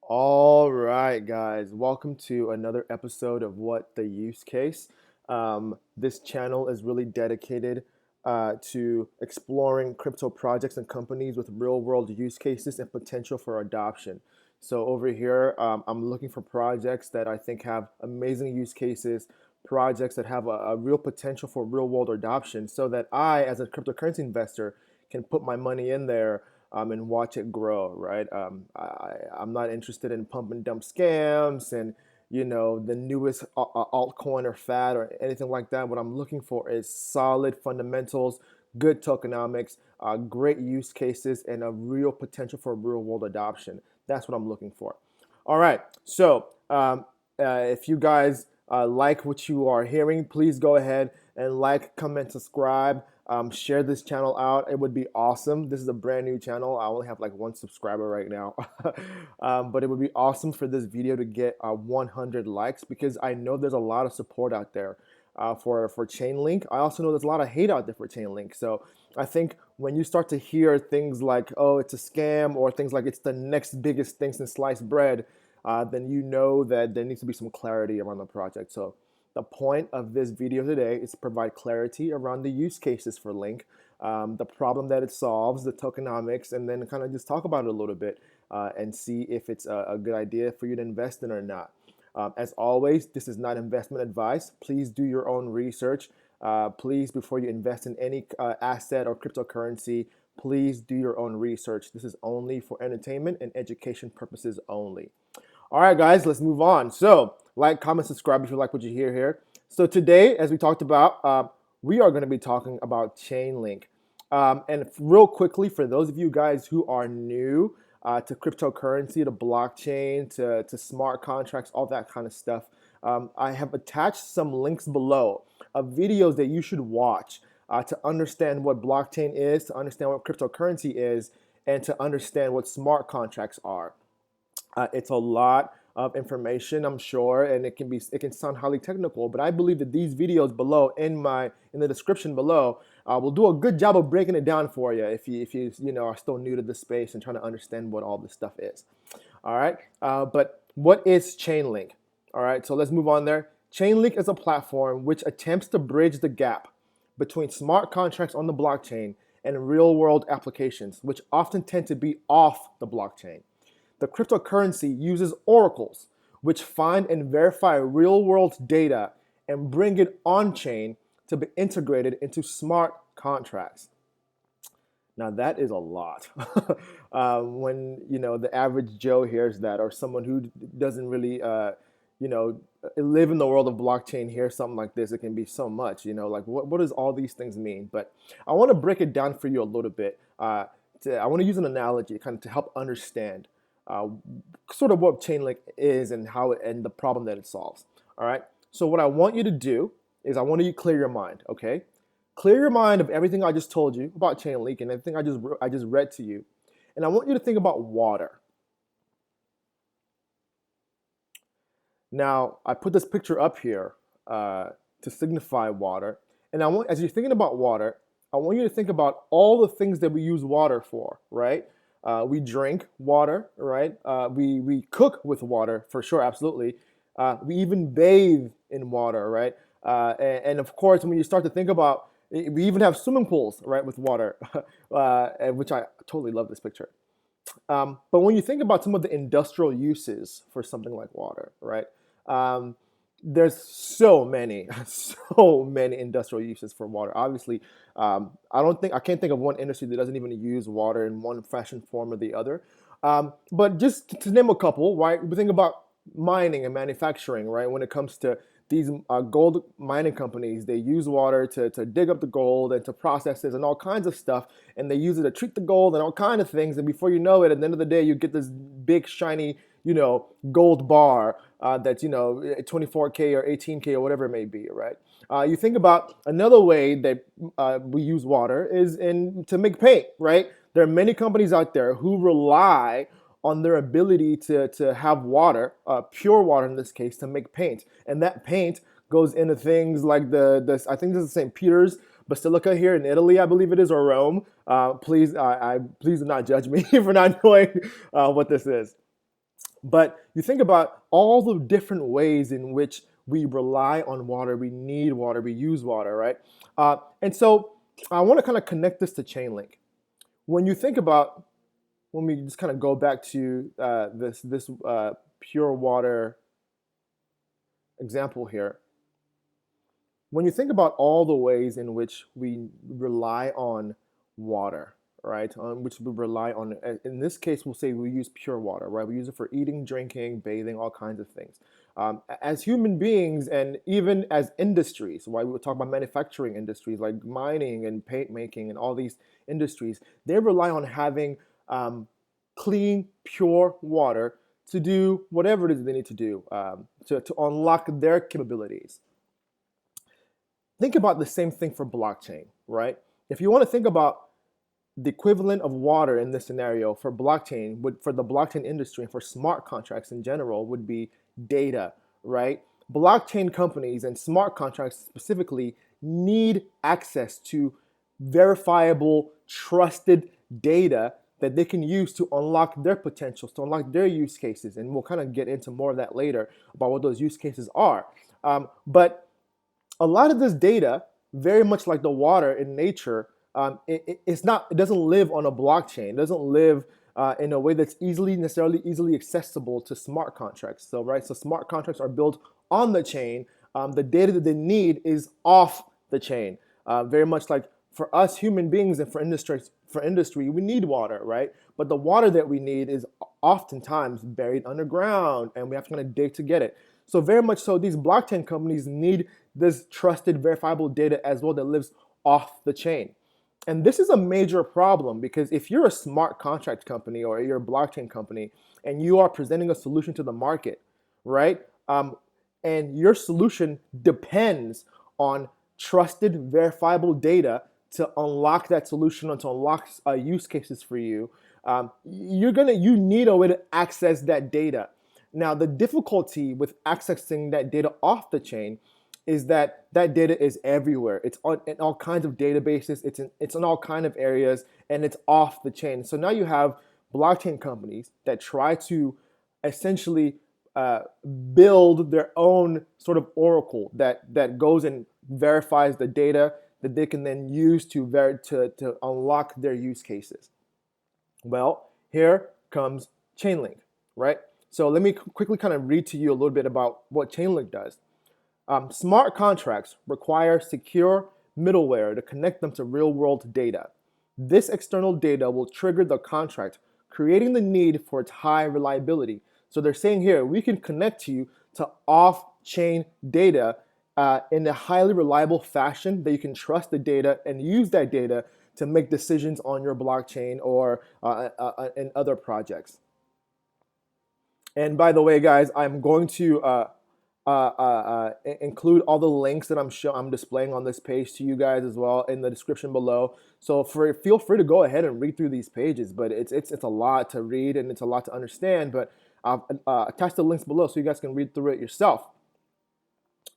All right, guys, welcome to another episode of What the Use Case. This channel is really dedicated to exploring crypto projects and companies with real world use cases and potential for adoption. So, over here, I'm looking for projects that I think have amazing use cases, projects that have a real potential for real world adoption, so that I, as a cryptocurrency investor, can put my money in there and watch it grow, right? I'm not interested in pump and dump scams and the newest altcoin or fad or anything like that. What I'm looking for is solid fundamentals, good tokenomics, great use cases, and a real potential for real world adoption. That's what I'm looking for. All right, so if you guys like what you are hearing, please go ahead and like, comment, subscribe. Share this channel out. It would be awesome. This is a brand new channel. I only have like one subscriber right now. But it would be awesome for this video to get 100 likes because I know there's a lot of support out there for ChainLink. I also know there's a lot of hate out there for ChainLink. So I think when you start to hear things like, oh, it's a scam, or things like it's the next biggest thing since sliced bread, then you know that there needs to be some clarity around the project. So the point of this video today is to provide clarity around the use cases for Link, the problem that it solves, the tokenomics, and then kind of just talk about it a little bit and see if it's a good idea for you to invest in or not. As always, this is not investment advice. Please do your own research. Please, before you invest in any asset or cryptocurrency, please do your own research. This is only for entertainment and education purposes only. All right, guys, let's move on. So, like, comment, subscribe if you like what you hear here. So today, as we talked about, we are going to be talking about Chainlink. And real quickly, for those of you guys who are new to cryptocurrency, to blockchain, to smart contracts, all that kind of stuff, I have attached some links below of videos that you should watch to understand what blockchain is, to understand what cryptocurrency is, and to understand what smart contracts are. It's a lot of information, I'm sure, and it can sound highly technical, but I believe that these videos below in the description below will do a good job of breaking it down for you if you are still new to the space and trying to understand what all this stuff is. All right, but what is Chainlink? All right, so let's move on there. Chainlink is a platform which attempts to bridge the gap between smart contracts on the blockchain and real-world applications, which often tend to be off the blockchain. The cryptocurrency uses oracles, which find and verify real-world data and bring it on-chain to be integrated into smart contracts. Now that is a lot. When the average Joe hears that, or someone who doesn't really live in the world of blockchain hears something like this, it can be so much. Like what does all these things mean? But I want to break it down for you a little bit. I want to use an analogy kind of to help understand sort of what Chainlink is and and the problem that it solves. All right. So what I want you to do is I want you to clear your mind. Okay. Clear your mind of everything I just told you about Chainlink and everything I just read to you, and I want you to think about water. Now I put this picture up here to signify water, and as you're thinking about water, I want you to think about all the things that we use water for, right? We drink water, right? We cook with water, for sure, absolutely. We even bathe in water, right? And of course, when you start to think about, we even have swimming pools, right, with water, which I totally love this picture. But when you think about some of the industrial uses for something like water, right? There's so many, so many industrial uses for water. Obviously, I can't think of one industry that doesn't even use water in one fashion, form, or the other. But just to name a couple, right? We think about mining and manufacturing, right? When it comes to these gold mining companies, they use water to dig up the gold and to process it and all kinds of stuff. And they use it to treat the gold and all kinds of things. And before you know it, at the end of the day, you get this big, shiny, gold bar that's, 24K or 18K or whatever it may be, right? You think about another way that we use water is to make paint, right? There are many companies out there who rely on their ability to have water, pure water in this case, to make paint. And that paint goes into things like I think this is St. Peter's Basilica here in Italy, I believe it is, or Rome. Please do not judge me for not knowing what this is. But you think about all the different ways in which we rely on water, we need water, we use water, right? And so I want to kind of connect this to Chainlink. When you think about, when we just kind of go back to this pure water example here, when you think about all the ways in which we rely on water, right, on which we rely on, in this case, we'll say we use pure water, right? We use it for eating, drinking, bathing, all kinds of things. As human beings and even as industries, right? We would talk about manufacturing industries like mining and paint making and all these industries, they rely on having clean, pure water to do whatever it is they need to do to unlock their capabilities. Think about the same thing for blockchain, right? If you want to think about the equivalent of water in this scenario for blockchain, for the blockchain industry and for smart contracts in general, would be data, right? Blockchain companies and smart contracts specifically need access to verifiable, trusted data that they can use to unlock their potentials, to unlock their use cases. And we'll kind of get into more of that later about what those use cases are. But a lot of this data, very much like the water in nature, it doesn't live on a blockchain. It doesn't live in a way that's necessarily easily accessible to smart contracts. So, right, so smart contracts are built on the chain. The data that they need is off the chain. Very much like for us human beings and for industry, we need water, right? But the water that we need is oftentimes buried underground, and we have to kind of dig to get it. So very much so, these blockchain companies need this trusted, verifiable data as well that lives off the chain. And this is a major problem because if you're a smart contract company or you're a blockchain company and you are presenting a solution to the market, right? And your solution depends on trusted, verifiable data to unlock that solution and to unlock use cases for you. You need a way to access that data. Now, the difficulty with accessing that data off the chain is that data is everywhere. It's in all kinds of databases. It's in all kinds of areas, and it's off the chain. So now you have blockchain companies that try to essentially build their own sort of oracle that goes and verifies the data that they can then use to unlock their use cases. Well, here comes ChainLink, right? So let me quickly kind of read to you a little bit about what ChainLink does. Smart contracts require secure middleware to connect them to real-world data. This external data will trigger the contract, creating the need for its high reliability. So they're saying here, we can connect you to off-chain data in a highly reliable fashion that you can trust the data and use that data to make decisions on your blockchain or in other projects. And by the way, guys, I'm going to include all the links that I'm displaying on this page to you guys as well in the description below. So feel free to go ahead and read through these pages, but it's a lot to read and it's a lot to understand. But I've attached the links below so you guys can read through it yourself.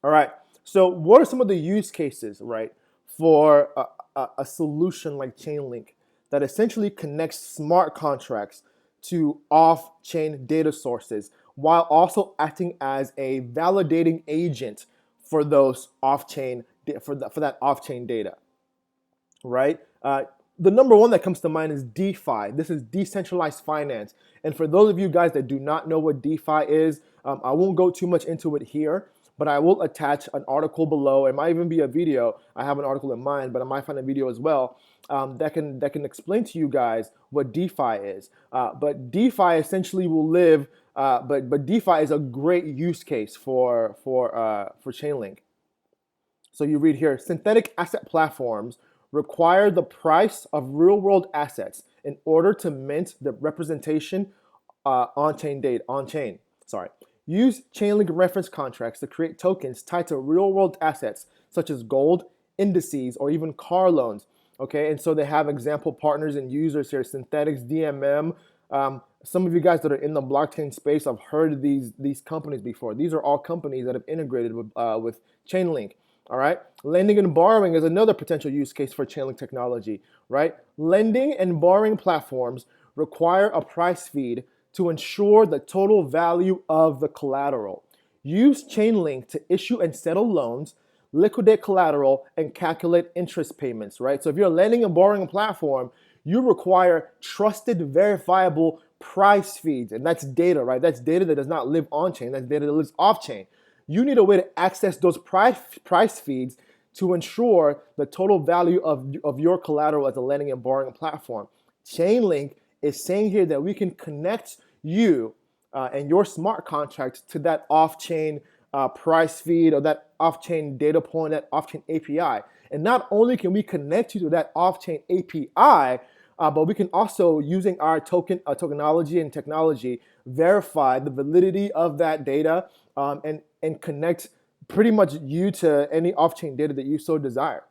All right. So what are some of the use cases, right, for a solution like ChainLink that essentially connects smart contracts to off-chain data sources while also acting as a validating agent for those off-chain for that off-chain data, right? The number one that comes to mind is DeFi. This is decentralized finance. And for those of you guys that do not know what DeFi is, I won't go too much into it here, but I will attach an article below. It might even be a video. I have an article in mind, but I might find a video as well that can explain to you guys what DeFi is. But DeFi essentially will live. But DeFi is a great use case for ChainLink. So you read here: synthetic asset platforms require the price of real-world assets in order to mint the representation on-chain data. Use ChainLink reference contracts to create tokens tied to real-world assets such as gold, indices, or even car loans. Okay, and so they have example partners and users here: Synthetics, DMM. Some of you guys that are in the blockchain space have heard of these companies before. These are all companies that have integrated with ChainLink. All right, lending and borrowing is another potential use case for ChainLink technology. Right, lending and borrowing platforms require a price feed to ensure the total value of the collateral. Use ChainLink to issue and settle loans, liquidate collateral, and calculate interest payments, right? So if you're a lending and borrowing platform, you require trusted, verifiable price feeds, and that's data, right? That's data that does not live on chain, that's data that lives off chain. You need a way to access those price feeds to ensure the total value of your collateral as a lending and borrowing platform. ChainLink is saying here that we can connect you and your smart contracts to that off-chain price feed or that off-chain data point, that off-chain API. And not only can we connect you to that off-chain API, but we can also, using our tokenology and technology, verify the validity of that data and connect pretty much you to any off-chain data that you so desire.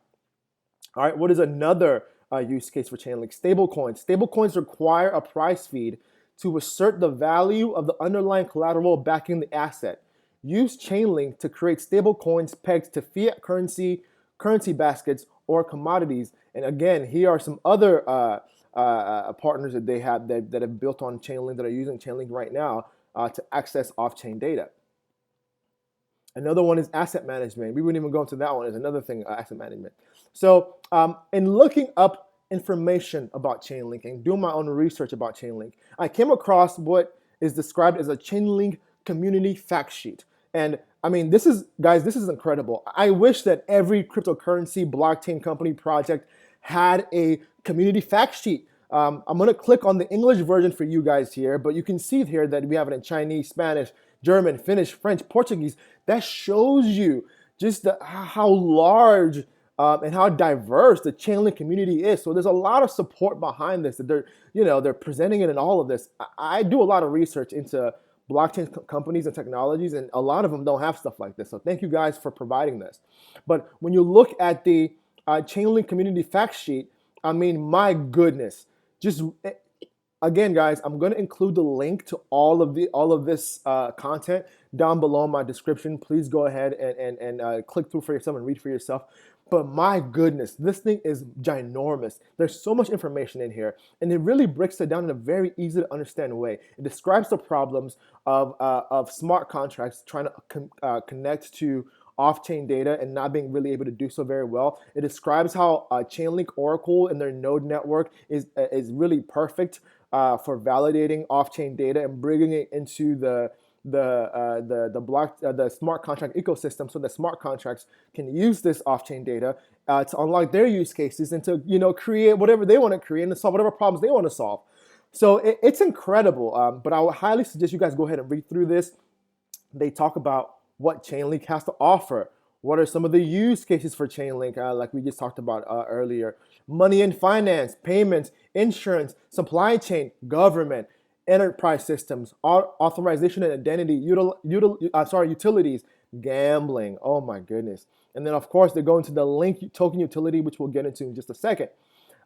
All right, what is another use case for Chainlink? Stablecoins. Stablecoins require a price feed to assert the value of the underlying collateral backing the asset. Use Chainlink to create stablecoins pegged to fiat currency, currency baskets, or commodities. And again, here are some other partners that they have that have built on Chainlink, that are using Chainlink right now to access off-chain data. Another one is asset management. We wouldn't even go into that one. Is another thing, asset management. So in looking up information about Chainlink and doing my own research about Chainlink, I came across what is described as a Chainlink community fact sheet. And I mean, this is, guys, this is incredible. I wish that every cryptocurrency, blockchain company project had a community fact sheet. I'm going to click on the English version for you guys here, but you can see here that we have it in Chinese, Spanish, German, Finnish, French, Portuguese. That shows you just how large and how diverse the Chainlink community is. So there's a lot of support behind this. That they're presenting it in all of this. I do a lot of research into blockchain companies and technologies, and a lot of them don't have stuff like this. So thank you guys for providing this. But when you look at the Chainlink community fact sheet, I mean, my goodness, just again, guys, I'm going to include the link to all of this content down below in my description. Please go ahead and click through for yourself and read for yourself. But my goodness, this thing is ginormous. There's so much information in here, and it really breaks it down in a very easy to understand way. It describes the problems of smart contracts trying to connect to off-chain data and not being really able to do so very well. It describes how Chainlink Oracle and their node network is really perfect for validating off-chain data and bringing it into the smart contract ecosystem, so that smart contracts can use this off-chain data to unlock their use cases and to create whatever they want to create and to solve whatever problems they want to solve. So it's incredible. But I would highly suggest you guys go ahead and read through this. They talk about what Chainlink has to offer. What are some of the use cases for Chainlink, like we just talked about earlier? Money and finance, payments, insurance, supply chain, government, enterprise systems, authorization and identity, utilities, gambling. Oh my goodness. And then of course they go into the link token utility, which we'll get into in just a second.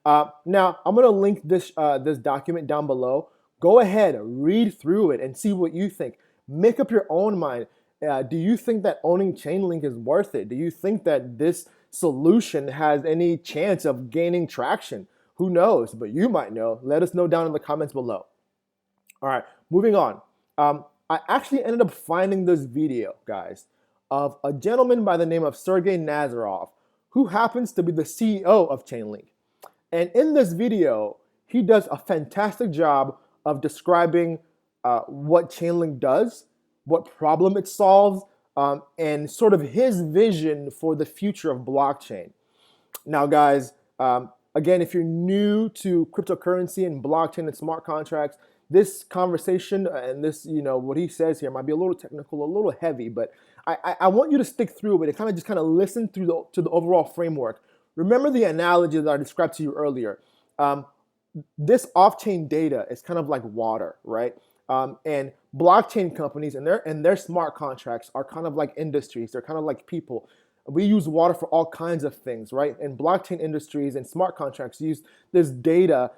Now I'm going to link this document down below. Go ahead, read through it and see what you think. Make up your own mind. Do you think that owning Chainlink is worth it? Do you think that this solution has any chance of gaining traction? Who knows? But you might know. Let us know down in the comments below. All right, moving on. I actually ended up finding this video, guys, of a gentleman by the name of Sergey Nazarov, who happens to be the CEO of Chainlink. And in this video, he does a fantastic job of describing what Chainlink does, what problem it solves, and sort of his vision for the future of blockchain. Now, guys, again, if you're new to cryptocurrency and blockchain and smart contracts, this conversation and this, what he says here might be a little technical, a little heavy, but I want you to stick through it and kind of listen through to the overall framework. Remember the analogy that I described to you earlier. This off-chain data is kind of like water, right? And blockchain companies and their smart contracts are kind of like industries. They're kind of like people. We use water for all kinds of things, right? And blockchain industries and smart contracts use this data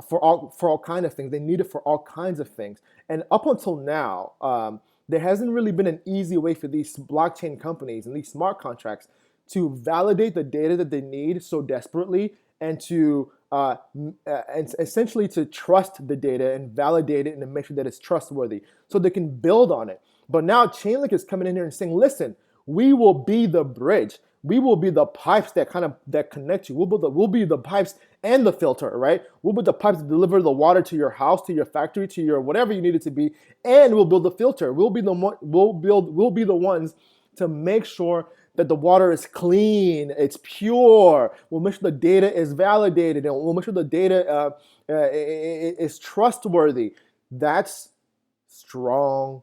for all kinds of things. They need it for all kinds of things. And up until now, there hasn't really been an easy way for these blockchain companies and these smart contracts to validate the data that they need so desperately and to and essentially to trust the data and validate it and to make sure that it's trustworthy so they can build on it. But now Chainlink is coming in here and saying, listen, we will be the bridge. We will be the pipes that connect you. We'll be the pipes and the filter, right? We'll be the pipes that deliver the water to your house, to your factory, to your whatever you need it to be, and we'll build the filter. We'll be the ones to make sure that the water is clean, it's pure. We'll make sure the data is validated, and we'll make sure the data is trustworthy. That's strong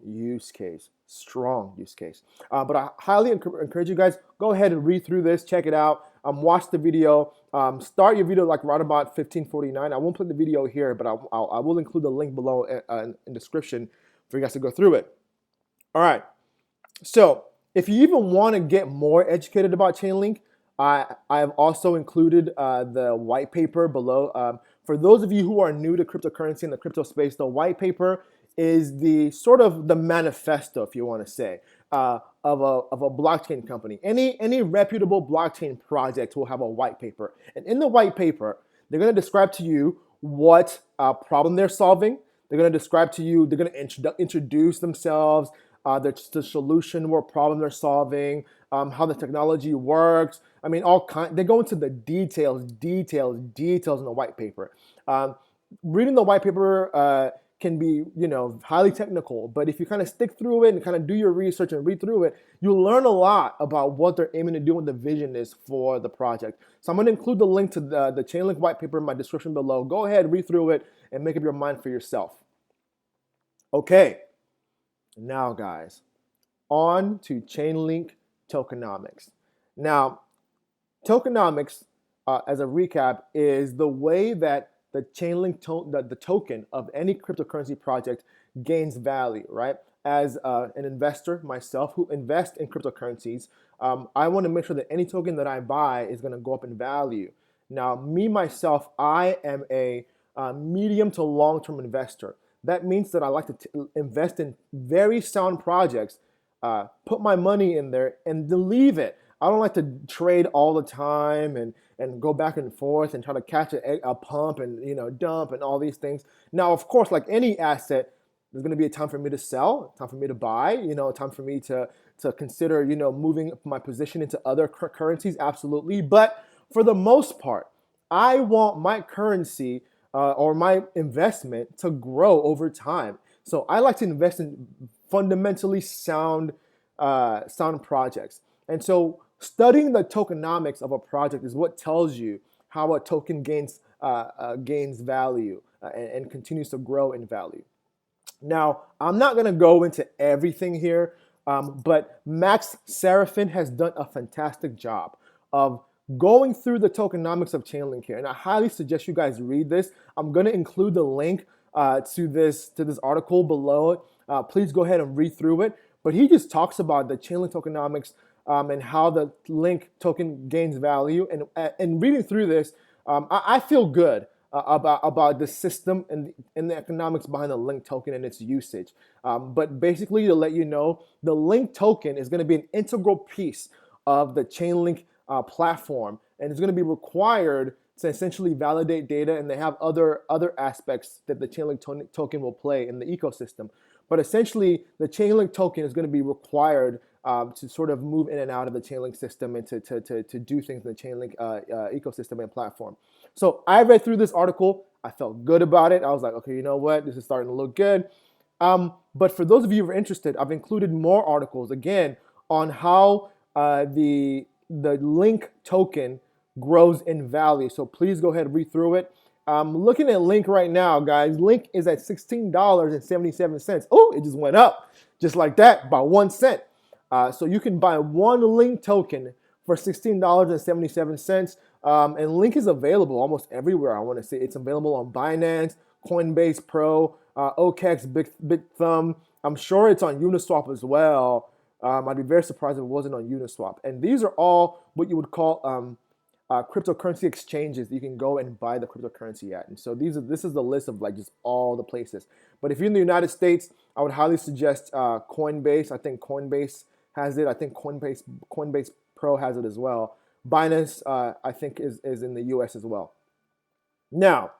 use case. Strong use case. But I highly encourage you guys, go ahead and read through this, check it out, watch the video. Start your video like right about 15:49. I won't put the video here, but I will include the link below in the description for you guys to go through it. All right. So if you even want to get more educated about Chainlink, I have also included the white paper below. For those of you who are new to cryptocurrency in the crypto space, the white paper is the sort of the manifesto, if you want to say, of a blockchain company. Any reputable blockchain project will have a white paper. And in the white paper, they're going to describe to you what problem they're solving. They're going to describe to you, they're going to introduce themselves, the solution, what problem they're solving, how the technology works. I mean, they go into the details in the white paper. Reading the white paper can be, highly technical, but if you kind of stick through it and kind of do your research and read through it, you'll learn a lot about what they're aiming to do and the vision is for the project. So I'm going to include the link to the Chainlink white paper in my description below. Go ahead, read through it, and make up your mind for yourself. Okay. Now, guys, on to Chainlink Tokenomics. Now, Tokenomics, as a recap, is the way that the Chainlink the token of any cryptocurrency project gains value, right? As an investor myself who invests in cryptocurrencies, I want to make sure that any token that I buy is going to go up in value. Now, myself, I am a medium to long-term investor. That means that I like to invest in very sound projects, put my money in there, and leave it. I don't like to trade all the time and go back and forth and try to catch a pump and dump and all these things. Now, of course, like any asset, there's going to be a time for me to sell, time for me to buy, a time for me to consider moving my position into other currencies. Absolutely, but for the most part, I want my currency or my investment to grow over time. So I like to invest in fundamentally sound projects. And so studying the tokenomics of a project is what tells you how a token gains value and continues to grow in value. Now, I'm not going to go into everything here, but Max Serafin has done a fantastic job of going through the tokenomics of Chainlink here, and I highly suggest you guys read this. I'm going to include the link to this article below. Please go ahead and read through it. But he just talks about the Chainlink tokenomics and how the Link token gains value. And reading through this, I feel good about the system and the economics behind the Link token and its usage. But basically, to let you know, the Link token is going to be an integral piece of the Chainlink platform, and it's going to be required to essentially validate data, and they have other aspects that the Chainlink token will play in the ecosystem. But essentially, the Chainlink token is going to be required to sort of move in and out of the Chainlink system and to do things in the Chainlink ecosystem and platform. So I read through this article. I felt good about it. I was like, okay, you know what? This is starting to look good. But for those of you who are interested, I've included more articles, again, on how the Link token grows in value. So please go ahead and read through it. I'm looking at Link right now, guys. Link is at $16.77. Oh, it just went up just like that by 1 cent. So you can buy one Link token for $16.77. And Link is available almost everywhere. I want to say it's available on Binance, Coinbase Pro, OKEx, Bithumb. I'm sure it's on Uniswap as well. I'd be very surprised if it wasn't on Uniswap. And these are all what you would call cryptocurrency exchanges that you can go and buy the cryptocurrency at. And so this is the list of like just all the places. But if you're in the United States, I would highly suggest Coinbase. I think Coinbase has it. I think Coinbase Pro has it as well. Binance, I think, is in the US as well. Now,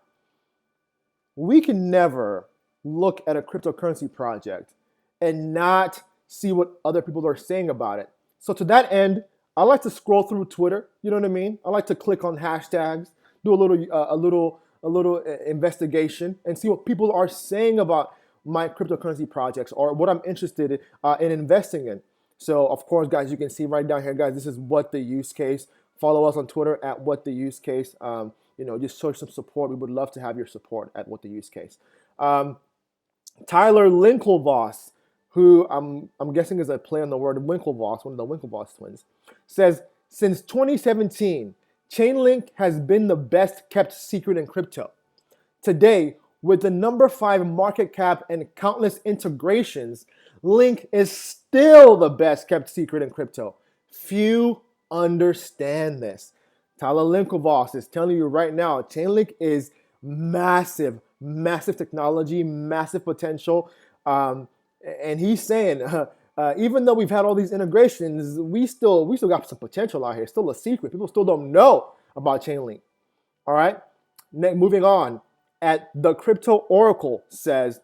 we can never look at a cryptocurrency project and not see what other people are saying about it. So to that end, I like to scroll through Twitter. You know what I mean? I like to click on hashtags, do a little investigation, and see what people are saying about my cryptocurrency projects or what I'm interested in investing in. So of course, guys, you can see right down here, guys. This is what the use case. Follow us on Twitter at what the use case. Just show some support. We would love to have your support at what the use case. Um, Tyler Winklevoss, who I'm guessing is a play on the word Winklevoss, one of the Winklevoss twins, says since 2017, ChainLink has been the best kept secret in crypto. Today, with the number 5 market cap and countless integrations, Link is still the best kept secret in crypto. Few understand this. Tyler Winklevoss is telling you right now, ChainLink is massive, massive technology, massive potential. And he's saying, even though we've had all these integrations, we still got some potential out here. Still a secret. People still don't know about ChainLink. All right. Moving on. At the Crypto Oracle says,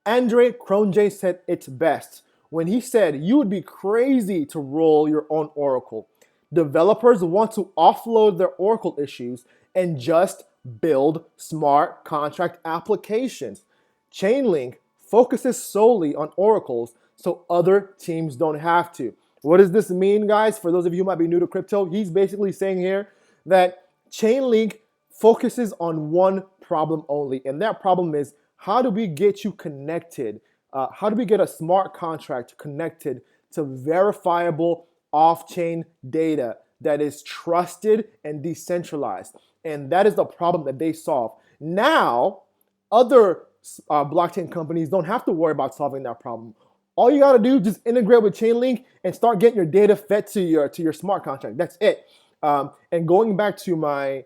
Andre Cronje said it's best when he said you would be crazy to roll your own Oracle. Developers want to offload their Oracle issues and just build smart contract applications. Chainlink focuses solely on oracles so other teams don't have to. What does this mean, guys? For those of you who might be new to crypto, he's basically saying here that Chainlink focuses on one problem only, and that problem is how do we get you connected? How do we get a smart contract connected to verifiable off-chain data that is trusted and decentralized? And that is the problem that they solve. Now, other blockchain companies don't have to worry about solving that problem. All you got to do is just integrate with Chainlink and start getting your data fed to your smart contract. That's it. And going back to my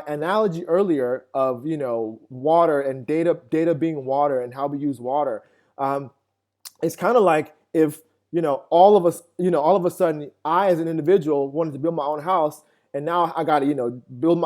analogy earlier of water and data being water and how we use water, it's kind of like if all of a sudden I as an individual wanted to build my own house, and now I gotta build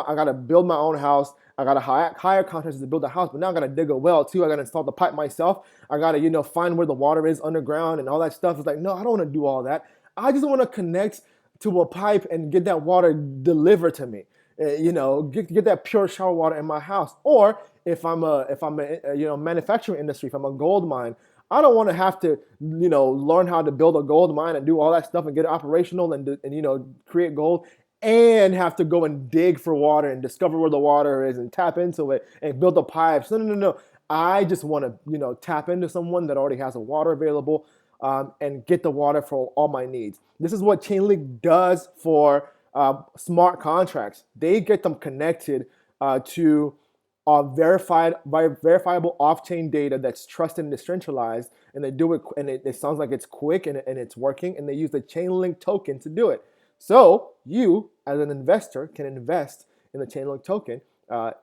my own house. I gotta hire contractors to build the house, but now I gotta dig a well too. I gotta install the pipe myself. I gotta find where the water is underground and all that stuff. It's like, no, I don't want to do all that. I just want to connect to a pipe and get that water delivered to me. Get that pure shower water in my house. Or if I'm a manufacturing industry, if I'm a gold mine, I don't want to have to learn how to build a gold mine and do all that stuff and get it operational and create gold, and have to go and dig for water and discover where the water is and tap into it and build the pipes. No. I just want to tap into someone that already has the water available and get the water for all my needs. This is what Chainlink does for smart contracts. They get them connected to verifiable off-chain data that's trusted and decentralized, and they do it, and it sounds like it's quick and it's working, and they use the Chainlink token to do it. So you, as an investor, can invest in the Chainlink token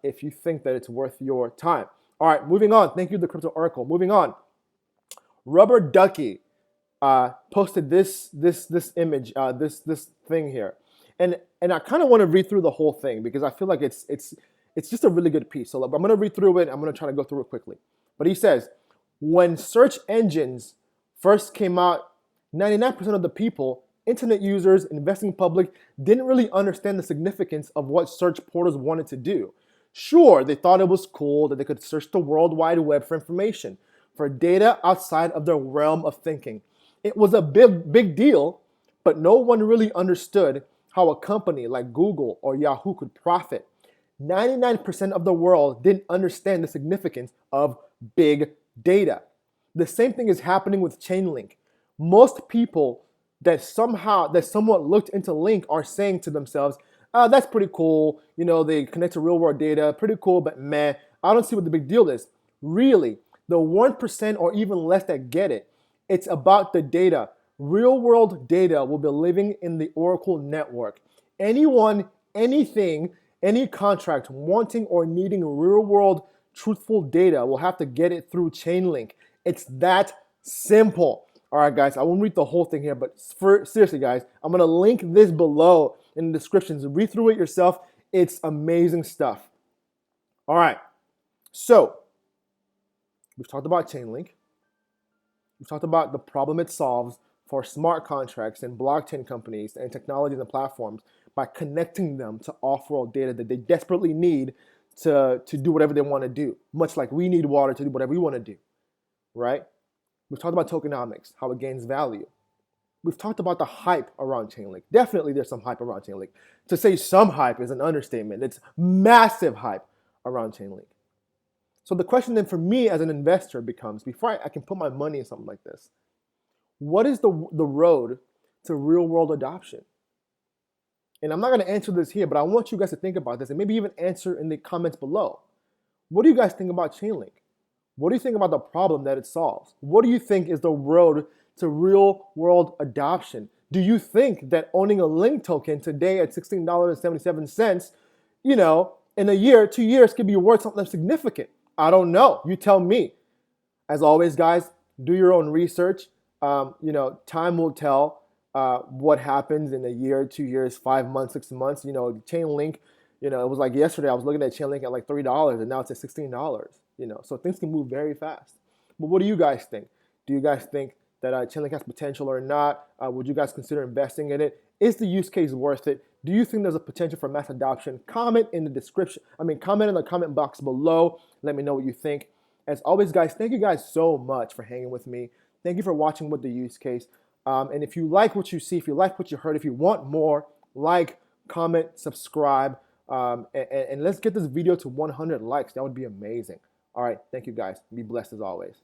if you think that it's worth your time. All right, moving on. Thank you, the Crypto Oracle. Moving on. Rubber Ducky posted this image, this thing here, and I kind of want to read through the whole thing because I feel like it's just a really good piece. So I'm going to read through it. I'm going to try to go through it quickly. But he says, when search engines first came out, 99% of the people, internet users, investing public, didn't really understand the significance of what search portals wanted to do. Sure, they thought it was cool that they could search the World Wide Web for information, for data outside of their realm of thinking. It was a big deal, but no one really understood how a company like Google or Yahoo could profit. 99% of the world didn't understand the significance of big data. The same thing is happening with Chainlink. Most people that somewhat looked into Link are saying to themselves, that's pretty cool. They connect to real world data, pretty cool, but meh, I don't see what the big deal is. Really, the 1% or even less that get it, it's about the data. Real world data will be living in the Oracle network. Anyone, anything, any contract wanting or needing real world truthful data will have to get it through Chainlink. It's that simple. All right, guys, I won't read the whole thing here, but seriously, guys, I'm going to link this below in the descriptions. Read through it yourself. It's amazing stuff. All right. So we've talked about ChainLink. We've talked about the problem it solves for smart contracts and blockchain companies and technologies and platforms by connecting them to off-world data that they desperately need to do whatever they want to do, much like we need water to do whatever we want to do, right? We've talked about tokenomics, how it gains value. We've talked about the hype around ChainLink. Definitely there's some hype around ChainLink. To say some hype is an understatement. It's massive hype around ChainLink. So the question then for me as an investor becomes, before I can put my money in something like this, what is the road to real world adoption? And I'm not going to answer this here, but I want you guys to think about this and maybe even answer in the comments below. What do you guys think about ChainLink? What do you think about the problem that it solves? What do you think is the road to real world adoption? Do you think that owning a Link token today at $16.77, in a year, 2 years could be worth something significant? I don't know. You tell me. As always, guys, do your own research. Time will tell what happens in a year, 2 years, 5 months, 6 months. ChainLink, it was like yesterday I was looking at ChainLink at like $3 and now it's at $16. So things can move very fast. But what do you guys think? Do you guys think that ChainLink has potential or not? Would you guys consider investing in it? Is the use case worth it? Do you think there's a potential for mass adoption? Comment in the comment box below. Let me know what you think. As always, guys, thank you guys so much for hanging with me. Thank you for watching What the Use Case. And if you like what you see, if you like what you heard, if you want more, like, comment, subscribe, and let's get this video to 100 likes. That would be amazing. All right, thank you guys. Be blessed as always.